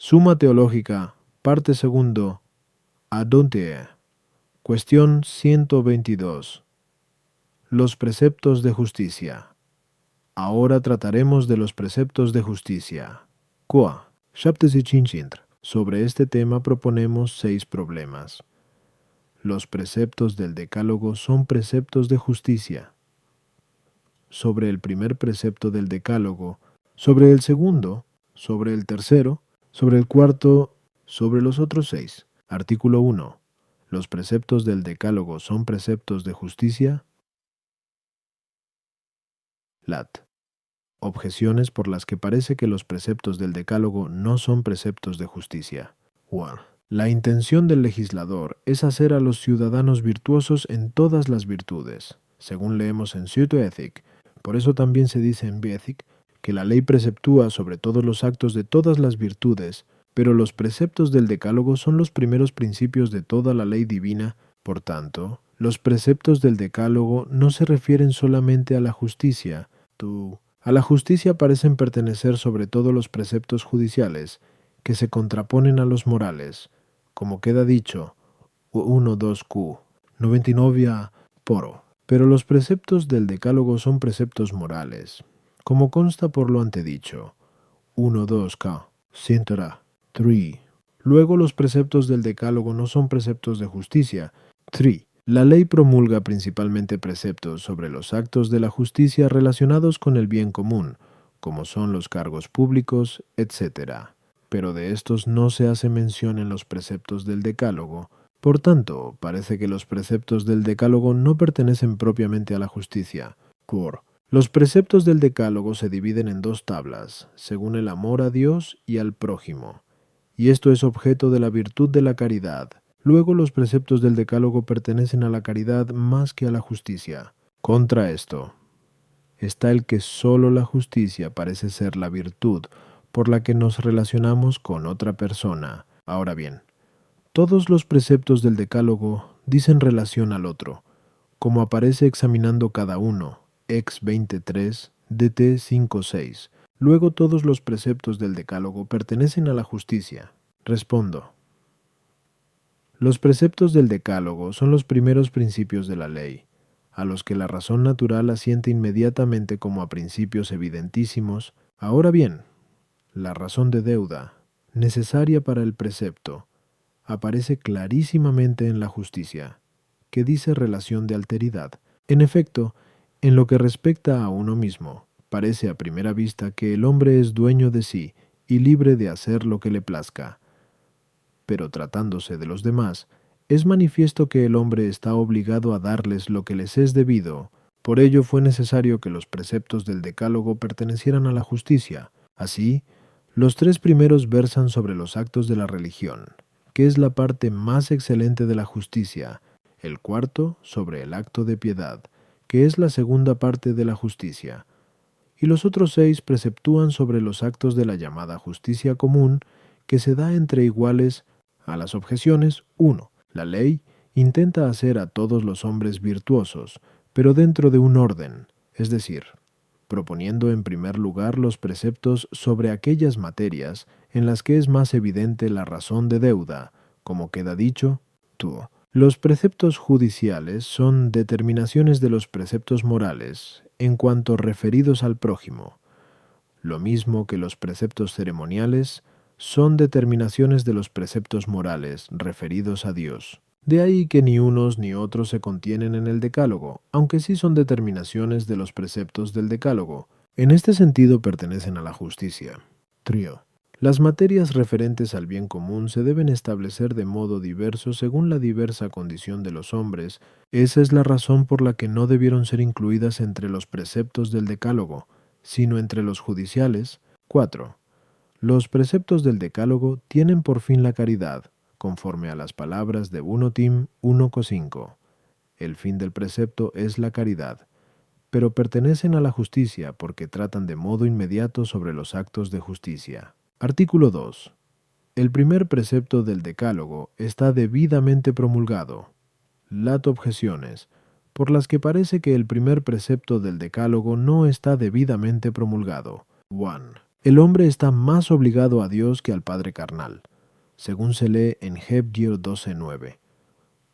Suma Teológica, parte segundo, Adonte. Cuestión 122. Los preceptos de justicia. Ahora trataremos de los preceptos de justicia. Qua, sobre este tema proponemos 6 problemas. Los preceptos del Decálogo son preceptos de justicia. Sobre el primer precepto del Decálogo, sobre el segundo, sobre el tercero, sobre el cuarto, sobre los otros 6. Artículo 1. ¿Los preceptos del Decálogo son preceptos de justicia? Lat. Objeciones por las que parece que los preceptos del Decálogo no son preceptos de justicia. 1. La intención del legislador es hacer a los ciudadanos virtuosos en todas las virtudes, según leemos en Pseudo-Ethic. Por eso también se dice en Bioethic que la ley preceptúa sobre todos los actos de todas las virtudes, pero los preceptos del Decálogo son los primeros principios de toda la ley divina. Por tanto, los preceptos del Decálogo no se refieren solamente a la justicia. A la justicia parecen pertenecer sobre todo los preceptos judiciales, que se contraponen a los morales, como queda dicho, 1.2q, 99 poro. Pero los preceptos del Decálogo son preceptos morales, como consta por lo antedicho, 1.2k, 103. Luego los preceptos del Decálogo no son preceptos de justicia. 3. La ley promulga principalmente preceptos sobre los actos de la justicia relacionados con el bien común, como son los cargos públicos, etc. Pero de estos no se hace mención en los preceptos del Decálogo. Por tanto, parece que los preceptos del Decálogo no pertenecen propiamente a la justicia. Los preceptos del Decálogo se dividen en 2 tablas, según el amor a Dios y al prójimo, y esto es objeto de la virtud de la caridad. Luego los preceptos del Decálogo pertenecen a la caridad más que a la justicia. Contra esto está el que sólo la justicia parece ser la virtud por la que nos relacionamos con otra persona. Ahora bien, todos los preceptos del Decálogo dicen relación al otro, como aparece examinando cada uno, ex 23, dt 5.6. Luego todos los preceptos del Decálogo pertenecen a la justicia. Respondo. Los preceptos del Decálogo son los primeros principios de la ley, a los que la razón natural asiente inmediatamente como a principios evidentísimos. Ahora bien, la razón de deuda, necesaria para el precepto, aparece clarísimamente en la justicia, que dice relación de alteridad. En efecto, en lo que respecta a uno mismo, parece a primera vista que el hombre es dueño de sí y libre de hacer lo que le plazca. Pero tratándose de los demás, es manifiesto que el hombre está obligado a darles lo que les es debido. Por ello fue necesario que los preceptos del Decálogo pertenecieran a la justicia. Así, los 3 primeros versan sobre los actos de la religión, que es la parte más excelente de la justicia. El cuarto sobre el acto de piedad, que es la segunda parte de la justicia. Y los otros 6 preceptúan sobre los actos de la llamada justicia común, que se da entre iguales. A las objeciones, 1. La ley intenta hacer a todos los hombres virtuosos, pero dentro de un orden, es decir, proponiendo en primer lugar los preceptos sobre aquellas materias en las que es más evidente la razón de deuda, como queda dicho, Los preceptos judiciales son determinaciones de los preceptos morales en cuanto referidos al prójimo, lo mismo que los preceptos ceremoniales son determinaciones de los preceptos morales referidos a Dios. De ahí que ni unos ni otros se contienen en el Decálogo, aunque sí son determinaciones de los preceptos del Decálogo. En este sentido pertenecen a la justicia. Las materias referentes al bien común se deben establecer de modo diverso según la diversa condición de los hombres. Esa es la razón por la que no debieron ser incluidas entre los preceptos del Decálogo, sino entre los judiciales. 4. Los preceptos del Decálogo tienen por fin la caridad, conforme a las palabras de 1 Tim 1.5. El fin del precepto es la caridad, pero pertenecen a la justicia porque tratan de modo inmediato sobre los actos de justicia. Artículo 2. El primer precepto del Decálogo está debidamente promulgado. Lat objeciones, por las que parece que el primer precepto del Decálogo no está debidamente promulgado. 1. El hombre está más obligado a Dios que al padre carnal, según se lee en Hebgir 12:9.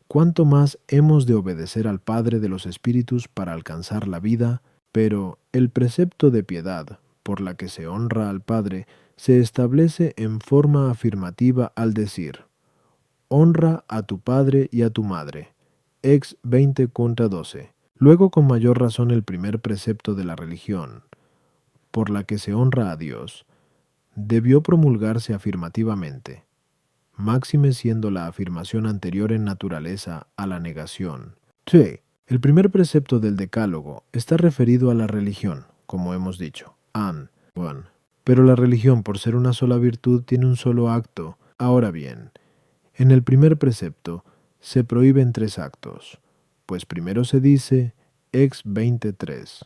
¿Cuánto más hemos de obedecer al Padre de los Espíritus para alcanzar la vida? Pero el precepto de piedad, por la que se honra al Padre, se establece en forma afirmativa al decir: honra a tu padre y a tu madre. Ex 20:12. Luego con mayor razón el primer precepto de la religión, por la que se honra a Dios, debió promulgarse afirmativamente, máxime siendo la afirmación anterior en naturaleza a la negación. Sí, el primer precepto del Decálogo está referido a la religión, como hemos dicho. An, one. Pero la religión, por ser una sola virtud, tiene un solo acto. Ahora bien, en el primer precepto se prohíben 3 actos, pues primero se dice, ex 23,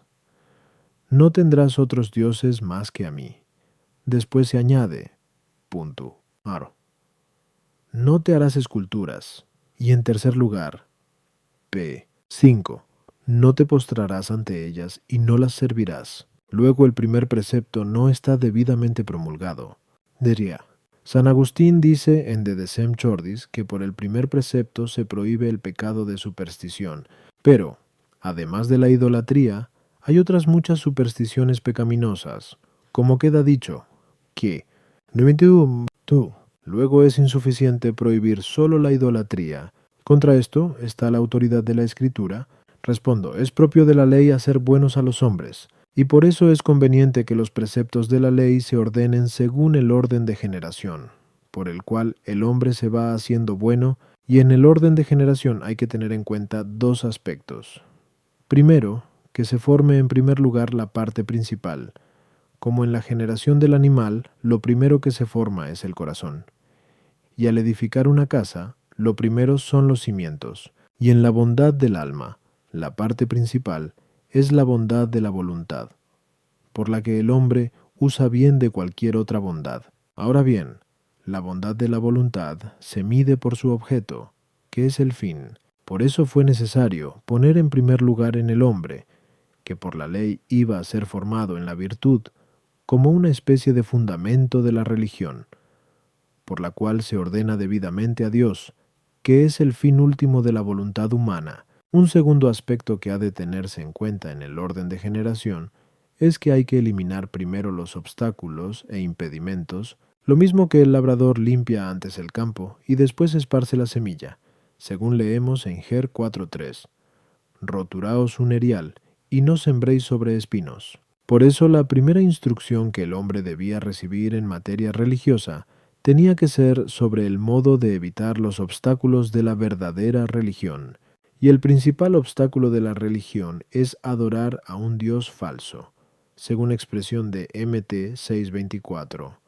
no tendrás otros dioses más que a mí. Después se añade, punto, aro, no te harás esculturas. Y en tercer lugar, p. 5. No te postrarás ante ellas y no las servirás. Luego el primer precepto no está debidamente promulgado. Diría, San Agustín dice en De Decem Chordis que por el primer precepto se prohíbe el pecado de superstición, pero, además de la idolatría, hay otras muchas supersticiones pecaminosas, como queda dicho, que tú. Luego es insuficiente prohibir solo la idolatría. Contra esto está la autoridad de la Escritura. Respondo, es propio de la ley hacer buenos a los hombres, y por eso es conveniente que los preceptos de la ley se ordenen según el orden de generación, por el cual el hombre se va haciendo bueno, y en el orden de generación hay que tener en cuenta 2 aspectos. Primero, que se forme en primer lugar la parte principal. Como en la generación del animal, lo primero que se forma es el corazón. Y al edificar una casa, lo primero son los cimientos, y en la bondad del alma, la parte principal, es la bondad de la voluntad, por la que el hombre usa bien de cualquier otra bondad. Ahora bien, la bondad de la voluntad se mide por su objeto, que es el fin. Por eso fue necesario poner en primer lugar en el hombre, que por la ley iba a ser formado en la virtud, como una especie de fundamento de la religión, por la cual se ordena debidamente a Dios, que es el fin último de la voluntad humana. Un segundo aspecto que ha de tenerse en cuenta en el orden de generación es que hay que eliminar primero los obstáculos e impedimentos, lo mismo que el labrador limpia antes el campo y después esparce la semilla, según leemos en Ger 4:3. Roturaos un erial, y no sembréis sobre espinos. Por eso la primera instrucción que el hombre debía recibir en materia religiosa tenía que ser sobre el modo de evitar los obstáculos de la verdadera religión. Y el principal obstáculo de la religión es adorar a un Dios falso, según expresión de MT 6:24.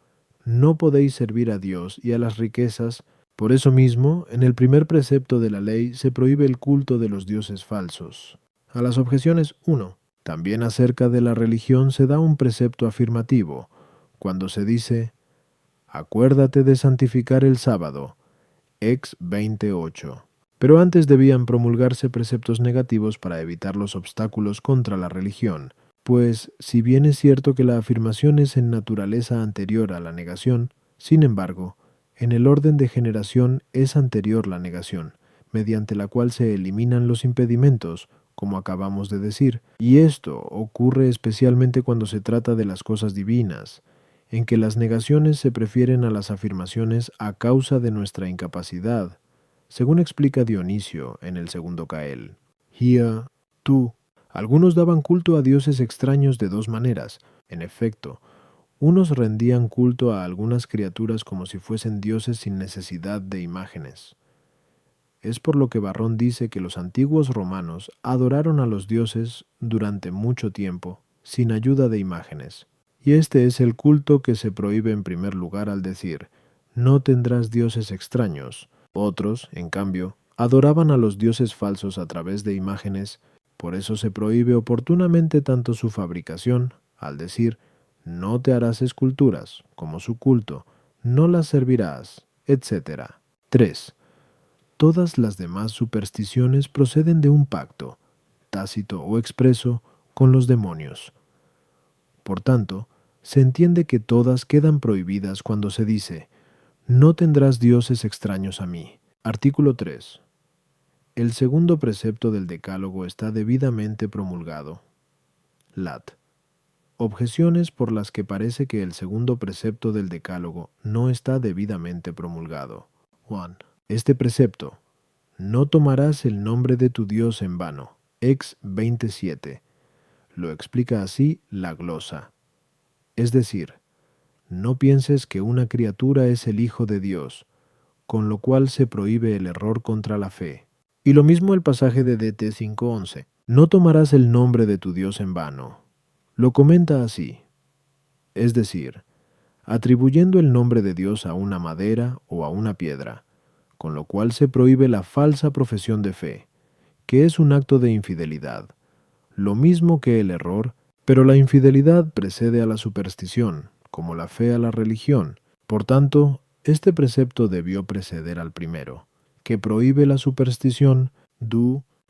No podéis servir a Dios y a las riquezas. Por eso mismo, en el primer precepto de la ley se prohíbe el culto de los dioses falsos. A las objeciones 1. También acerca de la religión se da un precepto afirmativo, cuando se dice, acuérdate de santificar el sábado, ex 28. Pero antes debían promulgarse preceptos negativos para evitar los obstáculos contra la religión, pues si bien es cierto que la afirmación es en naturaleza anterior a la negación, sin embargo, en el orden de generación es anterior la negación, mediante la cual se eliminan los impedimentos, como acabamos de decir, y esto ocurre especialmente cuando se trata de las cosas divinas, en que las negaciones se prefieren a las afirmaciones a causa de nuestra incapacidad, según explica Dionisio en el segundo Cael. Hia, tú. Algunos daban culto a dioses extraños de 2 maneras. En efecto, unos rendían culto a algunas criaturas como si fuesen dioses sin necesidad de imágenes. Es por lo que Barrón dice que los antiguos romanos adoraron a los dioses durante mucho tiempo, sin ayuda de imágenes. Y este es el culto que se prohíbe en primer lugar al decir, no tendrás dioses extraños. Otros, en cambio, adoraban a los dioses falsos a través de imágenes, por eso se prohíbe oportunamente tanto su fabricación, al decir, no te harás esculturas, como su culto, no las servirás, etc. 3. Todas las demás supersticiones proceden de un pacto, tácito o expreso, con los demonios. Por tanto, se entiende que todas quedan prohibidas cuando se dice, no tendrás dioses extraños a mí. Artículo 3. El segundo precepto del Decálogo está debidamente promulgado. Lat. Objeciones por las que parece que el segundo precepto del Decálogo no está debidamente promulgado. 1. Este precepto, no tomarás el nombre de tu Dios en vano, ex 27. Lo explica así la glosa. Es decir, no pienses que una criatura es el Hijo de Dios, con lo cual se prohíbe el error contra la fe. Y lo mismo el pasaje de DT 5:11. No tomarás el nombre de tu Dios en vano. Lo comenta así, es decir, atribuyendo el nombre de Dios a una madera o a una piedra, con lo cual se prohíbe la falsa profesión de fe, que es un acto de infidelidad, lo mismo que el error, pero la infidelidad precede a la superstición, como la fe a la religión. Por tanto, este precepto debió preceder al primero, que prohíbe la superstición.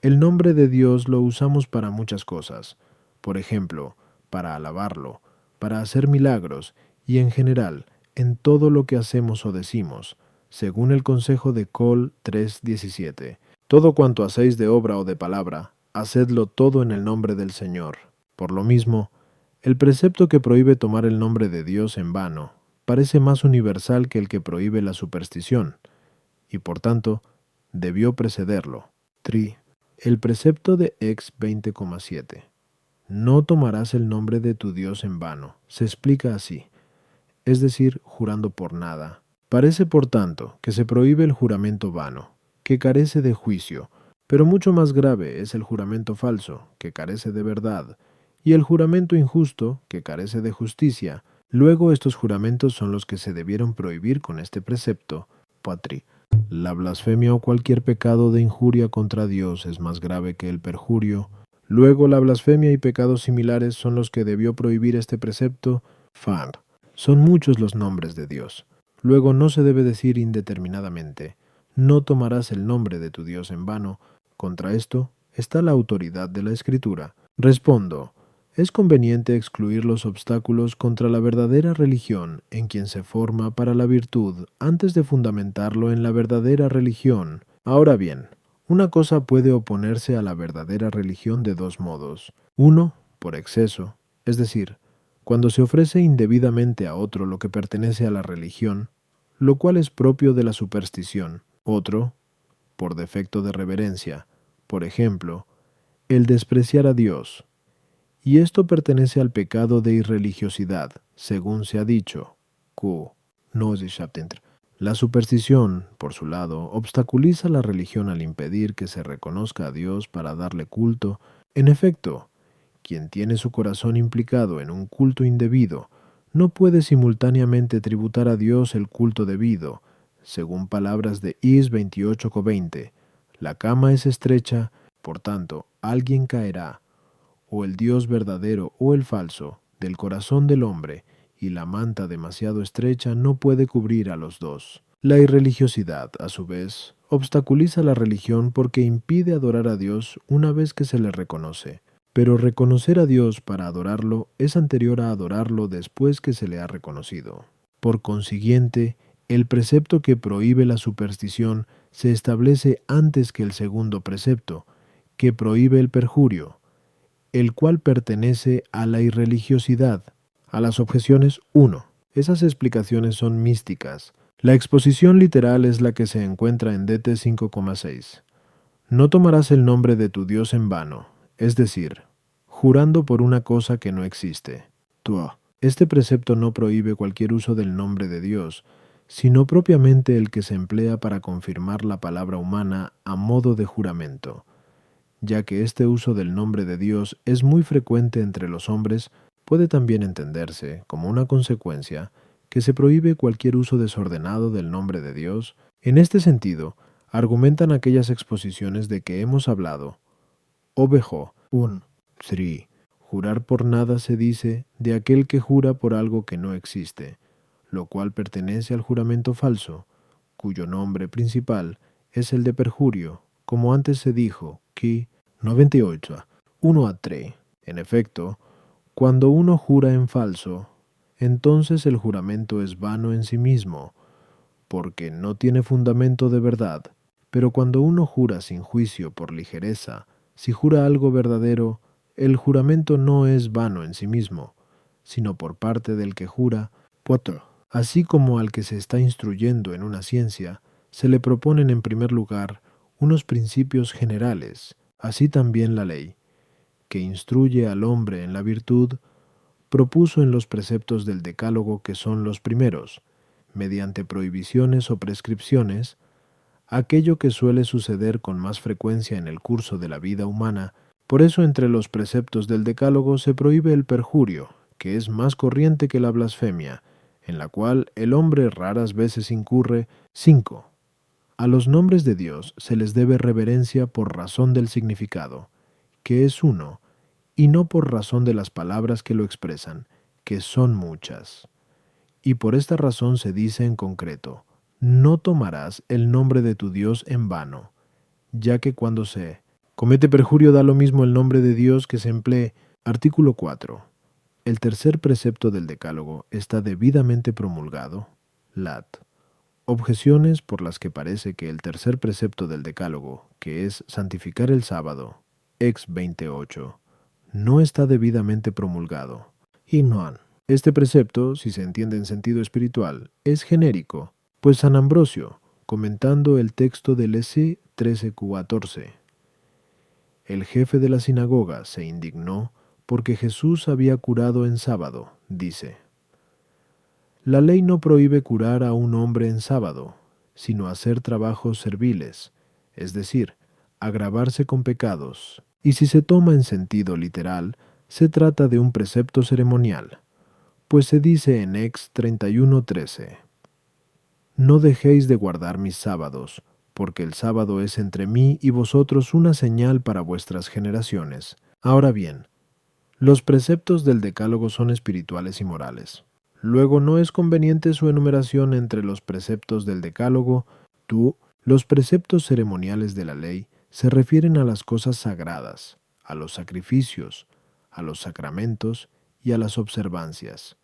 El nombre de Dios lo usamos para muchas cosas, por ejemplo, para alabarlo, para hacer milagros y en general, en todo lo que hacemos o decimos, según el consejo de Col 3:17. Todo cuanto hacéis de obra o de palabra, hacedlo todo en el nombre del Señor. Por lo mismo, el precepto que prohíbe tomar el nombre de Dios en vano parece más universal que el que prohíbe la superstición, y por tanto, debió precederlo. 3. El precepto de Ex 20,7. No tomarás el nombre de tu Dios en vano. Se explica así, es decir, jurando por nada. Parece, por tanto, que se prohíbe el juramento vano, que carece de juicio, pero mucho más grave es el juramento falso, que carece de verdad, y el juramento injusto, que carece de justicia. Luego estos juramentos son los que se debieron prohibir con este precepto. 4. La blasfemia o cualquier pecado de injuria contra Dios es más grave que el perjurio. Luego la blasfemia y pecados similares son los que debió prohibir este precepto. 5. Son muchos los nombres de Dios. Luego no se debe decir indeterminadamente, no tomarás el nombre de tu Dios en vano. Contra esto está la autoridad de la Escritura. Respondo, es conveniente excluir los obstáculos contra la verdadera religión en quien se forma para la virtud antes de fundamentarlo en la verdadera religión. Ahora bien, una cosa puede oponerse a la verdadera religión de dos modos. Uno, por exceso, es decir, cuando se ofrece indebidamente a otro lo que pertenece a la religión, lo cual es propio de la superstición. Otro, por defecto de reverencia, por ejemplo, el despreciar a Dios. Y esto pertenece al pecado de irreligiosidad, según se ha dicho. Q. La superstición, por su lado, obstaculiza la religión al impedir que se reconozca a Dios para darle culto. En efecto, quien tiene su corazón implicado en un culto indebido, no puede simultáneamente tributar a Dios el culto debido. Según palabras de Is 28:20, la cama es estrecha, por tanto, alguien caerá, o el Dios verdadero o el falso, del corazón del hombre, y la manta demasiado estrecha no puede cubrir a los dos. La irreligiosidad, a su vez, obstaculiza la religión porque impide adorar a Dios una vez que se le reconoce. Pero reconocer a Dios para adorarlo es anterior a adorarlo después que se le ha reconocido. Por consiguiente, el precepto que prohíbe la superstición se establece antes que el segundo precepto, que prohíbe el perjurio, el cual pertenece a la irreligiosidad. A las objeciones 1. Esas explicaciones son místicas. La exposición literal es la que se encuentra en DT 5,6. No tomarás el nombre de tu Dios en vano, es decir, jurando por una cosa que no existe. Este precepto no prohíbe cualquier uso del nombre de Dios, sino propiamente el que se emplea para confirmar la palabra humana a modo de juramento. Ya que este uso del nombre de Dios es muy frecuente entre los hombres, puede también entenderse, como una consecuencia, que se prohíbe cualquier uso desordenado del nombre de Dios. En este sentido, argumentan aquellas exposiciones de que hemos hablado. Ovejo 1. Jurar por nada se dice de aquel que jura por algo que no existe, lo cual pertenece al juramento falso, cuyo nombre principal es el de perjurio, como antes se dijo, que 98, 1 a 3. En efecto, cuando uno jura en falso, entonces el juramento es vano en sí mismo, porque no tiene fundamento de verdad. Pero cuando uno jura sin juicio por ligereza, si jura algo verdadero, el juramento no es vano en sí mismo, sino por parte del que jura. 4. Así como al que se está instruyendo en una ciencia, se le proponen en primer lugar unos principios generales, así también la ley, que instruye al hombre en la virtud, propuso en los preceptos del Decálogo, que son los primeros, mediante prohibiciones o prescripciones, aquello que suele suceder con más frecuencia en el curso de la vida humana. Por eso entre los preceptos del Decálogo se prohíbe el perjurio, que es más corriente que la blasfemia, en la cual el hombre raras veces incurre. 5. A los nombres de Dios se les debe reverencia por razón del significado, que es uno, y no por razón de las palabras que lo expresan, que son muchas. Y por esta razón se dice en concreto: no tomarás el nombre de tu Dios en vano, ya que cuando se comete perjurio da lo mismo el nombre de Dios que se emplee. Artículo 4. El tercer precepto del Decálogo está debidamente promulgado. Lat. Objeciones por las que parece que el tercer precepto del Decálogo, que es santificar el sábado, ex 28, no está debidamente promulgado. Y noan. Este precepto, si se entiende en sentido espiritual, es genérico, pues San Ambrosio, comentando el texto del S. 13:14, el jefe de la sinagoga se indignó porque Jesús había curado en sábado, dice: la ley no prohíbe curar a un hombre en sábado, sino hacer trabajos serviles, es decir, agravarse con pecados, y si se toma en sentido literal, se trata de un precepto ceremonial, pues se dice en Ex 31:13: no dejéis de guardar mis sábados, porque el sábado es entre mí y vosotros una señal para vuestras generaciones. Ahora bien, los preceptos del Decálogo son espirituales y morales. Luego no es conveniente su enumeración entre los preceptos del Decálogo. Los preceptos ceremoniales de la ley se refieren a las cosas sagradas, a los sacrificios, a los sacramentos y a las observancias,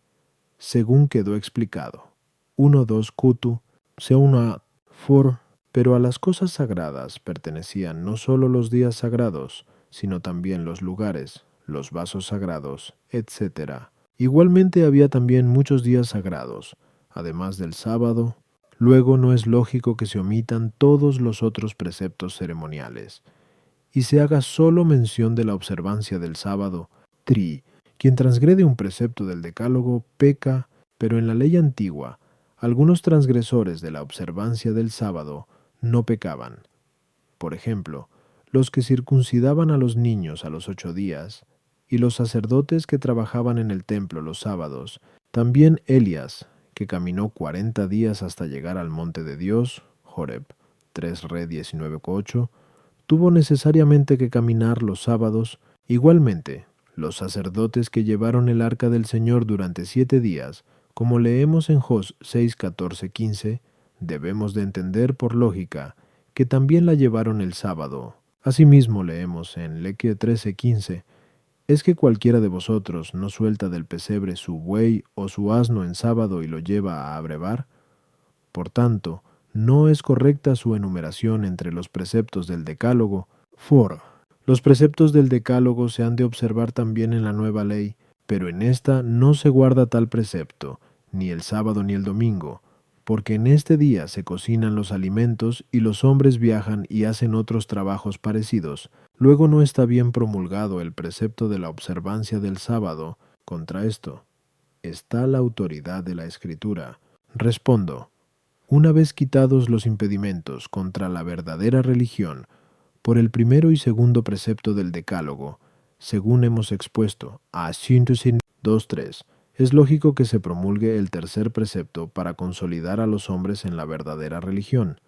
según quedó explicado. 1.2 Cutu, C1a For. Pero a las cosas sagradas pertenecían no solo los días sagrados, sino también los lugares, los vasos sagrados, etc. Igualmente había también muchos días sagrados, además del sábado. Luego no es lógico que se omitan todos los otros preceptos ceremoniales, y se haga solo mención de la observancia del sábado. Quien transgrede un precepto del Decálogo peca, pero en la ley antigua, algunos transgresores de la observancia del sábado no pecaban. Por ejemplo, los que circuncidaban a los niños a los 8 días, y los sacerdotes que trabajaban en el templo los sábados. También Elías, que caminó 40 días hasta llegar al monte de Dios, Horeb, 3 Re 19:8, tuvo necesariamente que caminar los sábados. Igualmente, los sacerdotes que llevaron el arca del Señor durante 7 días, como leemos en Jos 6:14-15, debemos de entender por lógica que también la llevaron el sábado. Asimismo leemos en Leque 13:15, ¿es que cualquiera de vosotros no suelta del pesebre su buey o su asno en sábado y lo lleva a abrevar? Por tanto, no es correcta su enumeración entre los preceptos del Decálogo. Los preceptos del Decálogo se han de observar también en la nueva ley, pero en esta no se guarda tal precepto, ni el sábado ni el domingo, porque en este día se cocinan los alimentos y los hombres viajan y hacen otros trabajos parecidos. Luego no está bien promulgado el precepto de la observancia del sábado. Contra esto está la autoridad de la Escritura. Respondo: una vez quitados los impedimentos contra la verdadera religión, por el primero y segundo precepto del Decálogo, según hemos expuesto, a Síntesis 2.3, es lógico que se promulgue el tercer precepto para consolidar a los hombres en la verdadera religión.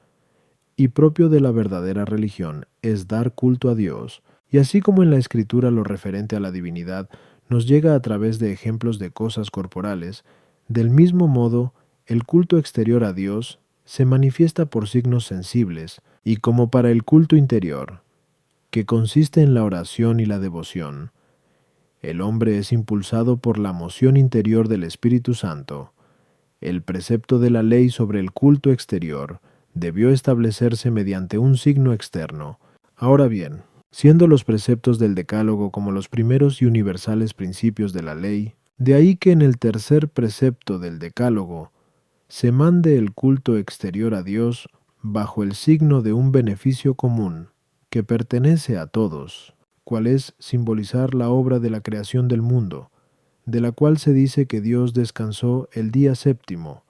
Y propio de la verdadera religión es dar culto a Dios, y así como en la Escritura lo referente a la divinidad nos llega a través de ejemplos de cosas corporales, del mismo modo, el culto exterior a Dios se manifiesta por signos sensibles, y como para el culto interior, que consiste en la oración y la devoción, El hombre es impulsado por la moción interior del Espíritu Santo. El precepto de la ley sobre el culto exterior debió establecerse mediante un signo externo. Ahora bien, siendo los preceptos del Decálogo como los primeros y universales principios de la ley, de ahí que en el tercer precepto del Decálogo se mande el culto exterior a Dios bajo el signo de un beneficio común que pertenece a todos, cual es simbolizar la obra de la creación del mundo, de la cual se dice que Dios descansó el día séptimo,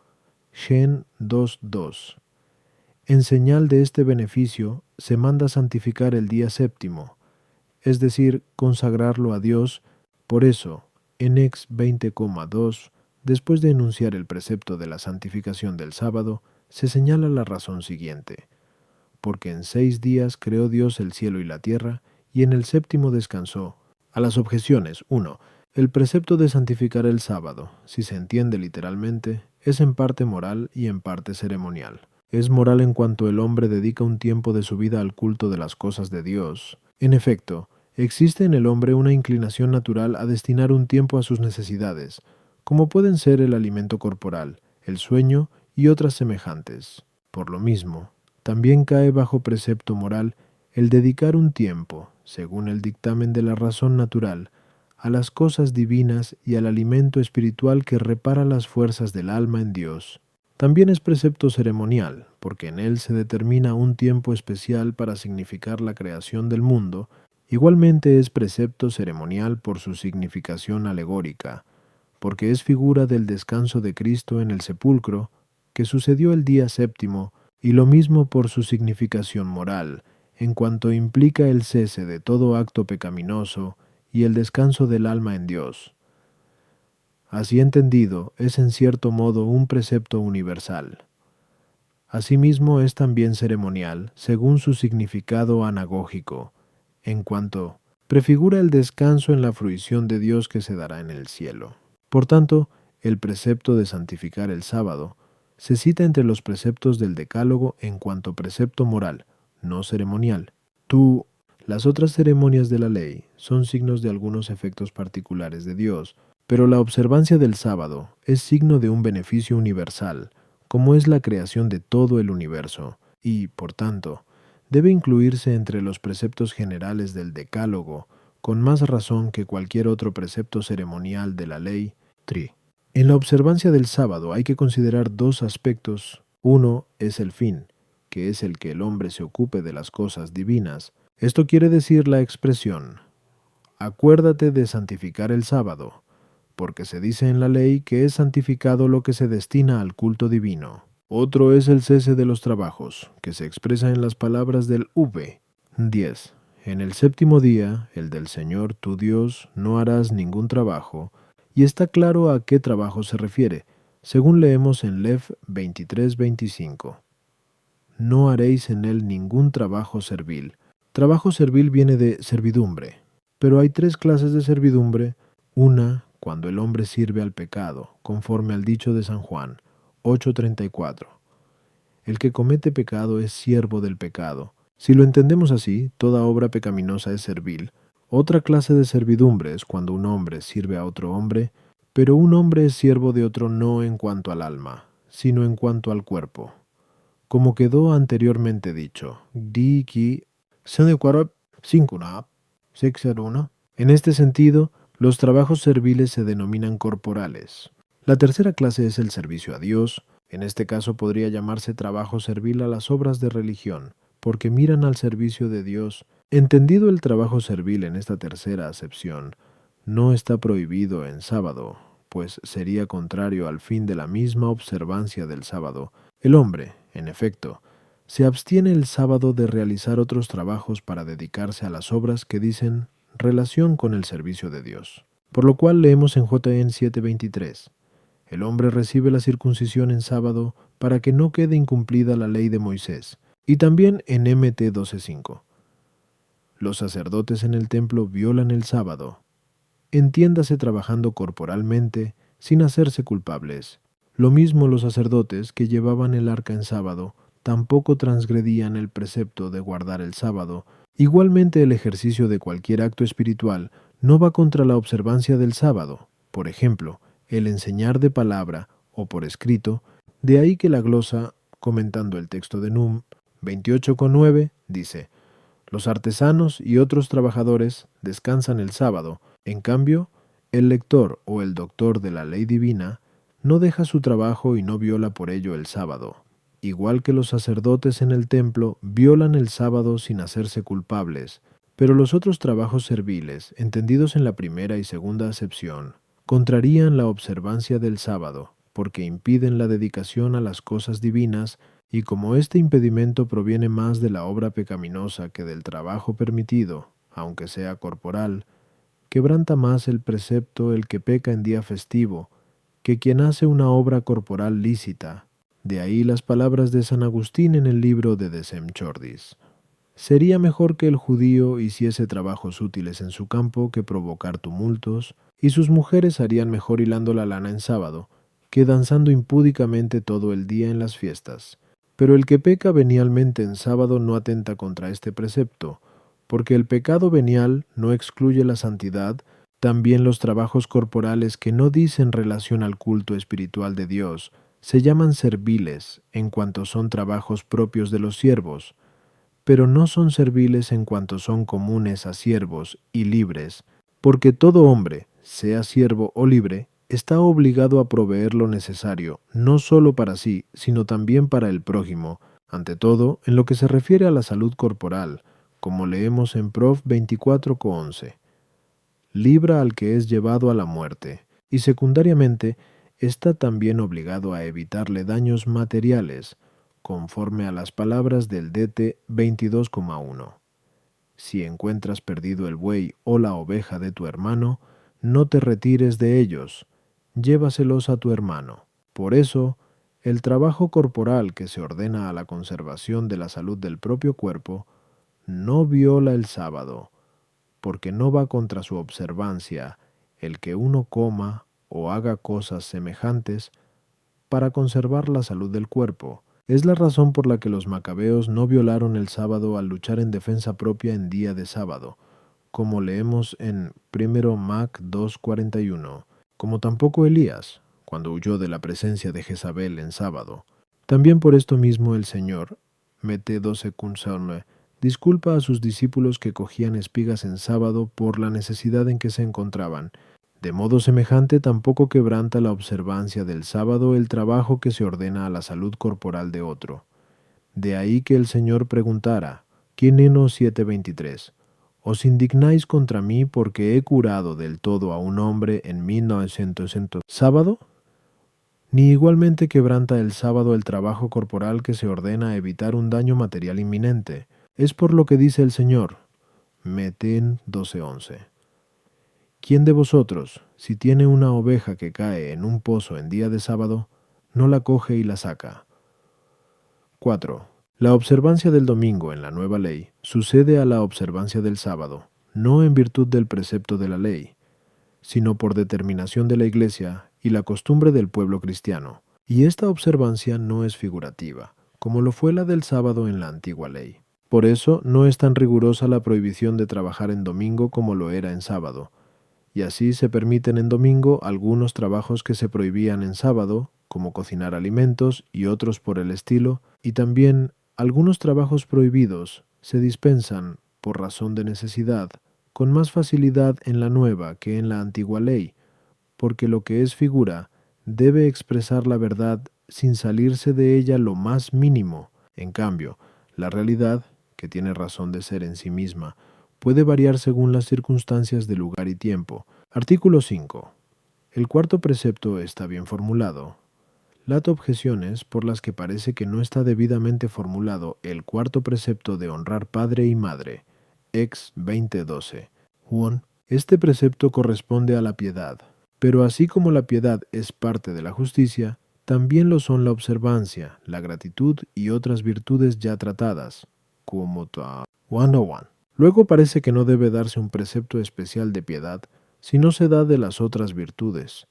Shen 2:2. En señal de este beneficio se manda santificar el día séptimo, es decir, consagrarlo a Dios. Por eso, en Ex 20,2, después de enunciar el precepto de la santificación del sábado, se señala la razón siguiente: porque en 6 días creó Dios el cielo y la tierra, y en el séptimo descansó. A las objeciones: 1. El precepto de santificar el sábado, si se entiende literalmente, es en parte moral y en parte ceremonial. Es moral en cuanto el hombre dedica un tiempo de su vida al culto de las cosas de Dios. En efecto, existe en el hombre una inclinación natural a destinar un tiempo a sus necesidades, como pueden ser el alimento corporal, el sueño y otras semejantes. Por lo mismo, también cae bajo precepto moral el dedicar un tiempo, según el dictamen de la razón natural, a las cosas divinas y al alimento espiritual que repara las fuerzas del alma en Dios. También es precepto ceremonial, porque en él se determina un tiempo especial para significar la creación del mundo. Igualmente es precepto ceremonial por su significación alegórica, porque es figura del descanso de Cristo en el sepulcro, que sucedió el día séptimo, y lo mismo por su significación moral, en cuanto implica el cese de todo acto pecaminoso y el descanso del alma en Dios. Así entendido, es en cierto modo un precepto universal. Asimismo es también ceremonial, según su significado anagógico, en cuanto prefigura el descanso en la fruición de Dios que se dará en el cielo. Por tanto, el precepto de santificar el sábado se cita entre los preceptos del Decálogo en cuanto precepto moral, no ceremonial. Las otras ceremonias de la ley son signos de algunos efectos particulares de Dios, pero la observancia del sábado es signo de un beneficio universal, como es la creación de todo el universo, y, por tanto, debe incluirse entre los preceptos generales del Decálogo, con más razón que cualquier otro precepto ceremonial de la ley. 3. En la observancia del sábado hay que considerar dos aspectos. Uno es el fin, que es el que el hombre se ocupe de las cosas divinas. Esto quiere decir la expresión: acuérdate de santificar el sábado, porque se dice en la ley que es santificado lo que se destina al culto divino. Otro es el cese de los trabajos, que se expresa en las palabras del v. 10. En el séptimo día, el del Señor tu Dios, no harás ningún trabajo, y está claro a qué trabajo se refiere, según leemos en Lev 23:25. No haréis en él ningún trabajo servil. Trabajo servil viene de servidumbre, pero hay 3 clases de servidumbre. Una, cuando el hombre sirve al pecado, conforme al dicho de San Juan 8:34. El que comete pecado es siervo del pecado. Si lo entendemos así, toda obra pecaminosa es servil. Otra clase de servidumbre es cuando un hombre sirve a otro hombre, pero un hombre es siervo de otro no en cuanto al alma, sino en cuanto al cuerpo. Como quedó anteriormente dicho, en este sentido, los trabajos serviles se denominan corporales. La tercera clase es el servicio a Dios. En este caso podría llamarse trabajo servil a las obras de religión, porque miran al servicio de Dios. Entendido el trabajo servil en esta tercera acepción, no está prohibido en sábado, pues sería contrario al fin de la misma observancia del sábado. El hombre, en efecto, se abstiene el sábado de realizar otros trabajos para dedicarse a las obras que dicen relación con el servicio de Dios. Por lo cual leemos en JN 7:23. El hombre recibe la circuncisión en sábado para que no quede incumplida la ley de Moisés. Y también en MT 12:5. Los sacerdotes en el templo violan el sábado. Entiéndase trabajando corporalmente sin hacerse culpables. Lo mismo los sacerdotes que llevaban el arca en sábado tampoco transgredían el precepto de guardar el sábado. Igualmente el ejercicio de cualquier acto espiritual no va contra la observancia del sábado, por ejemplo, el enseñar de palabra o por escrito. De ahí que la glosa, comentando el texto de Num 28,9, dice: los artesanos y otros trabajadores descansan el sábado. En cambio, el lector o el doctor de la ley divina no deja su trabajo y no viola por ello el sábado. Igual que los sacerdotes en el templo violan el sábado sin hacerse culpables, pero los otros trabajos serviles, entendidos en la primera y segunda acepción, contrarían la observancia del sábado, porque impiden la dedicación a las cosas divinas, y como este impedimento proviene más de la obra pecaminosa que del trabajo permitido, aunque sea corporal, quebranta más el precepto el que peca en día festivo, que quien hace una obra corporal lícita. De ahí las palabras de San Agustín en el libro de Decem Chordis: sería mejor que el judío hiciese trabajos útiles en su campo que provocar tumultos, y sus mujeres harían mejor hilando la lana en sábado, que danzando impúdicamente todo el día en las fiestas. Pero el que peca venialmente en sábado no atenta contra este precepto, porque el pecado venial no excluye la santidad. También los trabajos corporales que no dicen relación al culto espiritual de Dios se llaman serviles en cuanto son trabajos propios de los siervos, pero no son serviles en cuanto son comunes a siervos y libres, porque todo hombre, sea siervo o libre, está obligado a proveer lo necesario, no solo para sí, sino también para el prójimo, ante todo en lo que se refiere a la salud corporal, como leemos en Prov 24,11. Libra al que es llevado a la muerte, y secundariamente está también obligado a evitarle daños materiales, conforme a las palabras del Dete 22,1. Si encuentras perdido el buey o la oveja de tu hermano, no te retires de ellos, llévaselos a tu hermano. Por eso, el trabajo corporal que se ordena a la conservación de la salud del propio cuerpo no viola el sábado, porque no va contra su observancia el que uno coma o haga cosas semejantes para conservar la salud del cuerpo. Es la razón por la que los macabeos no violaron el sábado al luchar en defensa propia en día de sábado, como leemos en 1 Mac 2,41, como tampoco Elías, cuando huyó de la presencia de Jezabel en sábado. También por esto mismo el Señor, Mete 12,9, disculpa a sus discípulos que cogían espigas en sábado por la necesidad en que se encontraban. De modo semejante tampoco quebranta la observancia del sábado el trabajo que se ordena a la salud corporal de otro. De ahí que el Señor preguntara, Quineno 7:23, ¿os indignáis contra mí porque he curado del todo a un hombre en 1900 sábado? Ni igualmente quebranta el sábado el trabajo corporal que se ordena a evitar un daño material inminente. Es por lo que dice el Señor, Meten 12:11. ¿Quién de vosotros, si tiene una oveja que cae en un pozo en día de sábado, no la coge y la saca? 4. La observancia del domingo en la nueva ley sucede a la observancia del sábado, no en virtud del precepto de la ley, sino por determinación de la Iglesia y la costumbre del pueblo cristiano. Y esta observancia no es figurativa, como lo fue la del sábado en la antigua ley. Por eso no es tan rigurosa la prohibición de trabajar en domingo como lo era en sábado, y así se permiten en domingo algunos trabajos que se prohibían en sábado, como cocinar alimentos y otros por el estilo, y también algunos trabajos prohibidos se dispensan, por razón de necesidad, con más facilidad en la nueva que en la antigua ley, porque lo que es figura debe expresar la verdad sin salirse de ella lo más mínimo. En cambio, la realidad, que tiene razón de ser en sí misma, puede variar según las circunstancias de lugar y tiempo. Artículo 5. El cuarto precepto está bien formulado. Late objeciones por las que parece que no está debidamente formulado el cuarto precepto de honrar padre y madre. Ex 20:12. 1. Este precepto corresponde a la piedad, pero así como la piedad es parte de la justicia, también lo son la observancia, la gratitud y otras virtudes ya tratadas, como 101. Luego parece que no debe darse un precepto especial de piedad si no se da de las otras virtudes.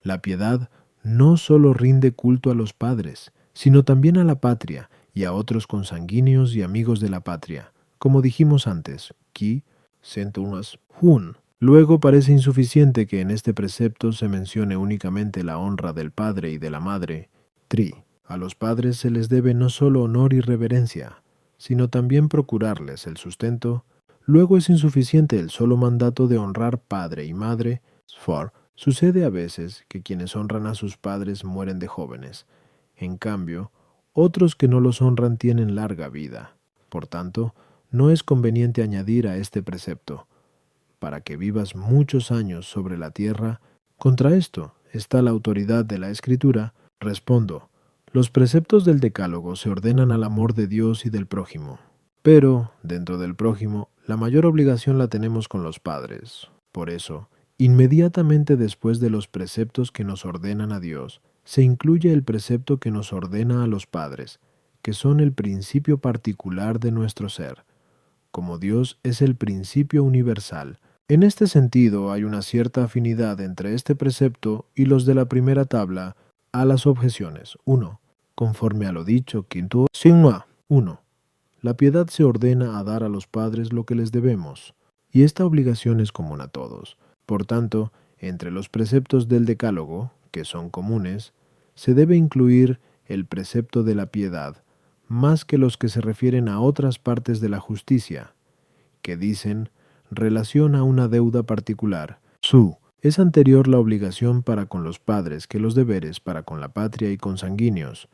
La piedad, no solo rinde culto a los padres, sino también a la patria y a otros consanguíneos y amigos de la patria, como dijimos antes, qui 101. Luego parece insuficiente que en este precepto se mencione únicamente la honra del padre y de la madre. Tri. A los padres se les debe no solo honor y reverencia, sino también procurarles el sustento. Luego es insuficiente el solo mandato de honrar padre y madre. For. Sucede a veces que quienes honran a sus padres mueren de jóvenes. En cambio, otros que no los honran tienen larga vida. Por tanto, no es conveniente añadir a este precepto, para que vivas muchos años sobre la tierra. Contra esto está la autoridad de la Escritura. Respondo, los preceptos del Decálogo se ordenan al amor de Dios y del prójimo. Pero, dentro del prójimo, la mayor obligación la tenemos con los padres. Por eso, inmediatamente después de los preceptos que nos ordenan a Dios, se incluye el precepto que nos ordena a los padres, que son el principio particular de nuestro ser, como Dios es el principio universal. En este sentido hay una cierta afinidad entre este precepto y los de la primera tabla. A las objeciones. 1. Conforme a lo dicho, quinto, sigma. 1. La piedad se ordena a dar a los padres lo que les debemos, y esta obligación es común a todos. Por tanto, entre los preceptos del Decálogo, que son comunes, se debe incluir el precepto de la piedad, más que los que se refieren a otras partes de la justicia, que dicen relación a una deuda particular. Su. Es anterior la obligación para con los padres que los deberes para con la patria y consanguíneos,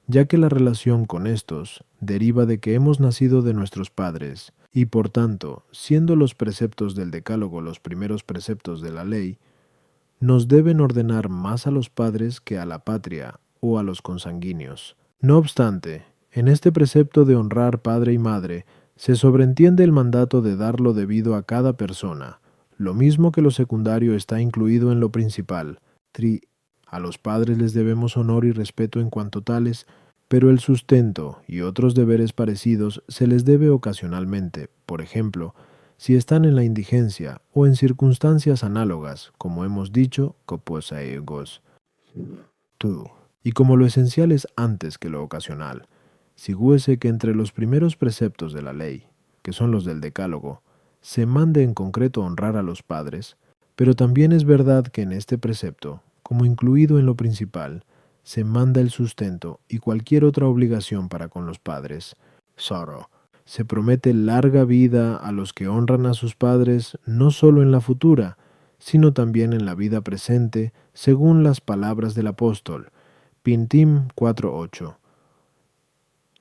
ya que la relación con éstos deriva de que hemos nacido de nuestros padres, y por tanto, siendo los preceptos del Decálogo los primeros preceptos de la ley, nos deben ordenar más a los padres que a la patria o a los consanguíneos. No obstante, en este precepto de honrar padre y madre, se sobreentiende el mandato de dar lo debido a cada persona, lo mismo que lo secundario está incluido en lo principal. A los padres les debemos honor y respeto en cuanto tales, pero el sustento y otros deberes parecidos se les debe ocasionalmente, por ejemplo, si están en la indigencia o en circunstancias análogas, como hemos dicho, coposaegos. Y como lo esencial es antes que lo ocasional, sigúese que entre los primeros preceptos de la ley, que son los del Decálogo, se mande en concreto honrar a los padres, pero también es verdad que en este precepto, como incluido en lo principal, se manda el sustento y cualquier otra obligación para con los padres. Soro. Se promete larga vida a los que honran a sus padres no solo en la futura, sino también en la vida presente, según las palabras del apóstol. Pintim 4:8.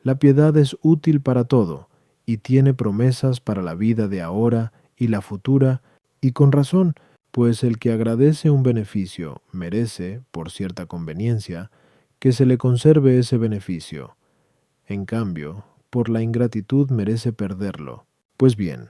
La piedad es útil para todo, y tiene promesas para la vida de ahora y la futura, y con razón, pues el que agradece un beneficio merece, por cierta conveniencia, que se le conserve ese beneficio. En cambio, por la ingratitud merece perderlo. Pues bien,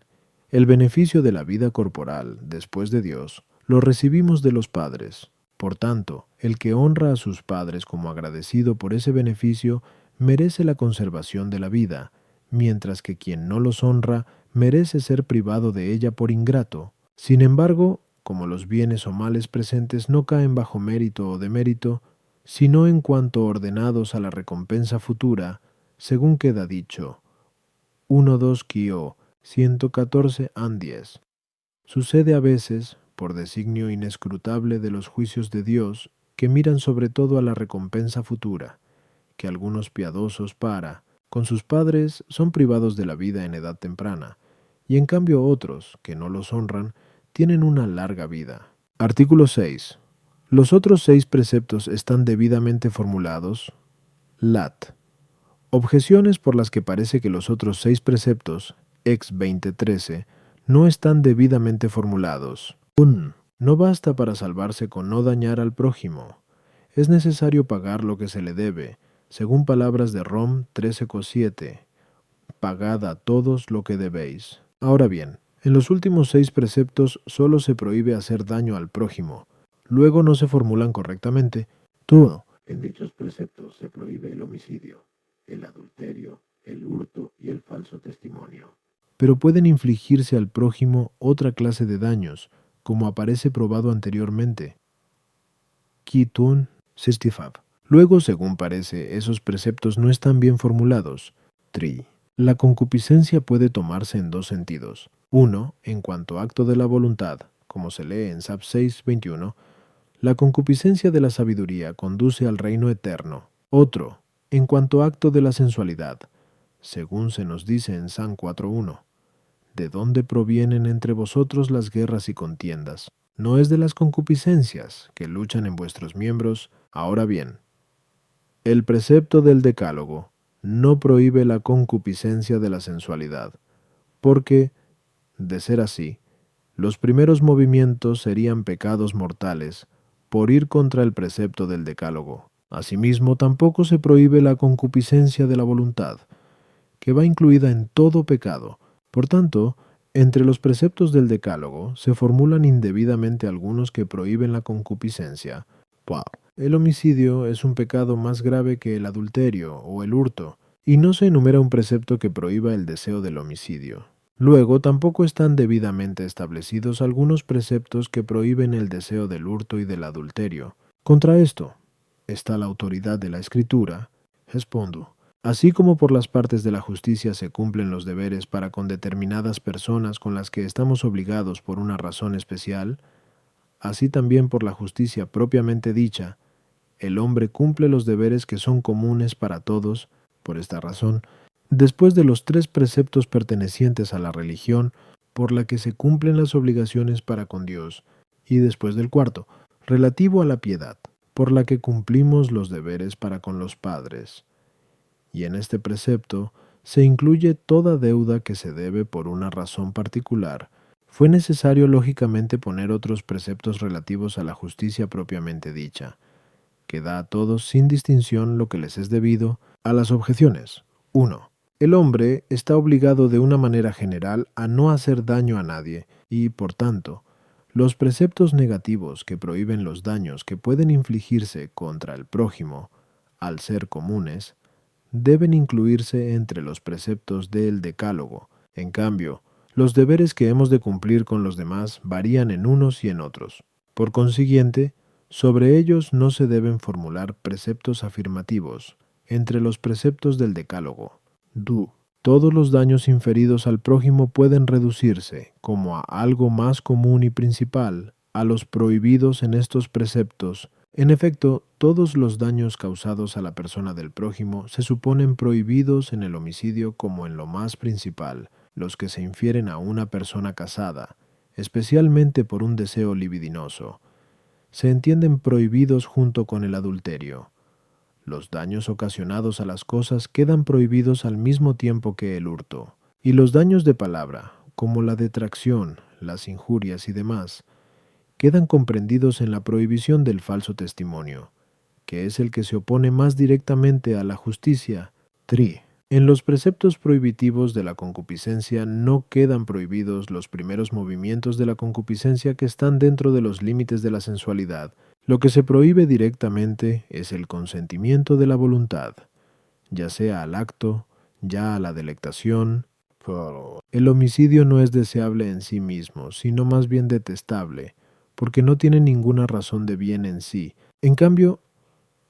el beneficio de la vida corporal, después de Dios, lo recibimos de los padres. Por tanto, el que honra a sus padres como agradecido por ese beneficio merece la conservación de la vida, mientras que quien no los honra merece ser privado de ella por ingrato. Sin embargo, como los bienes o males presentes no caen bajo mérito o demérito, sino en cuanto ordenados a la recompensa futura, según queda dicho, 1-2 Kio 114 an 10. Sucede a veces, por designio inescrutable de los juicios de Dios, que miran sobre todo a la recompensa futura, que algunos piadosos con sus padres son privados de la vida en edad temprana, y en cambio otros, que no los honran, tienen una larga vida. Artículo 6. Los otros 6 preceptos están debidamente formulados. Lat. Objeciones por las que parece que los otros 6 preceptos, ex 2013, no están debidamente formulados. 1. No basta para salvarse con no dañar al prójimo. Es necesario pagar lo que se le debe, según palabras de Rom 13:7. Pagad a todos lo que debéis. Ahora bien, en los últimos 6 preceptos solo se prohíbe hacer daño al prójimo. Luego no se formulan correctamente. Tú. En dichos preceptos se prohíbe el homicidio, el adulterio, el hurto y el falso testimonio. Pero pueden infligirse al prójimo otra clase de daños, como aparece probado anteriormente. Kitun 65. Luego, según parece, esos preceptos no están bien formulados. Tri. La concupiscencia puede tomarse en 2 sentidos. Uno, en cuanto acto de la voluntad, como se lee en Sab 6:21, la concupiscencia de la sabiduría conduce al reino eterno. Otro, en cuanto acto de la sensualidad, según se nos dice en San 4:1, ¿de dónde provienen entre vosotros las guerras y contiendas? ¿No es de las concupiscencias que luchan en vuestros miembros? Ahora bien, el precepto del Decálogo no prohíbe la concupiscencia de la sensualidad, porque, de ser así, los primeros movimientos serían pecados mortales por ir contra el precepto del Decálogo. Asimismo, tampoco se prohíbe la concupiscencia de la voluntad, que va incluida en todo pecado. Por tanto, entre los preceptos del Decálogo se formulan indebidamente algunos que prohíben la concupiscencia. Wow. El homicidio es un pecado más grave que el adulterio o el hurto, y no se enumera un precepto que prohíba el deseo del homicidio. Luego, tampoco están debidamente establecidos algunos preceptos que prohíben el deseo del hurto y del adulterio. Contra esto está la autoridad de la Escritura. Respondo. Así como por las partes de la justicia se cumplen los deberes para con determinadas personas con las que estamos obligados por una razón especial, así también por la justicia propiamente dicha, el hombre cumple los deberes que son comunes para todos. Por esta razón, después de los 3 preceptos pertenecientes a la religión, por la que se cumplen las obligaciones para con Dios, y después del cuarto, relativo a la piedad, por la que cumplimos los deberes para con los padres. Y en este precepto se incluye toda deuda que se debe por una razón particular. Fue necesario lógicamente poner otros preceptos relativos a la justicia propiamente dicha, que da a todos sin distinción lo que les es debido. A las objeciones. 1. El hombre está obligado de una manera general a no hacer daño a nadie y, por tanto, los preceptos negativos que prohíben los daños que pueden infligirse contra el prójimo, al ser comunes, deben incluirse entre los preceptos del Decálogo. En cambio, los deberes que hemos de cumplir con los demás varían en unos y en otros. Por consiguiente, sobre ellos no se deben formular preceptos afirmativos entre los preceptos del Decálogo. Todos los daños inferidos al prójimo pueden reducirse, como a algo más común y principal, a los prohibidos en estos preceptos. En efecto, todos los daños causados a la persona del prójimo se suponen prohibidos en el homicidio como en lo más principal, los que se infieren a una persona casada, especialmente por un deseo libidinoso. Se entienden prohibidos junto con el adulterio. Los daños ocasionados a las cosas quedan prohibidos al mismo tiempo que el hurto. Y los daños de palabra, como la detracción, las injurias y demás, quedan comprendidos en la prohibición del falso testimonio, que es el que se opone más directamente a la justicia. En los preceptos prohibitivos de la concupiscencia no quedan prohibidos los primeros movimientos de la concupiscencia que están dentro de los límites de la sensualidad. Lo que se prohíbe directamente es el consentimiento de la voluntad, ya sea al acto, ya a la delectación. El homicidio no es deseable en sí mismo, sino más bien detestable, porque no tiene ninguna razón de bien en sí. En cambio,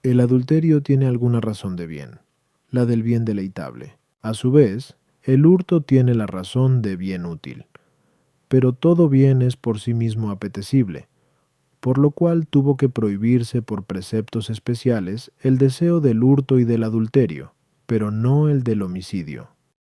el adulterio tiene alguna razón de bien, la del bien deleitable. A su vez, el hurto tiene la razón de bien útil. Pero todo bien es por sí mismo apetecible, por lo cual tuvo que prohibirse por preceptos especiales el deseo del hurto y del adulterio, pero no el del homicidio.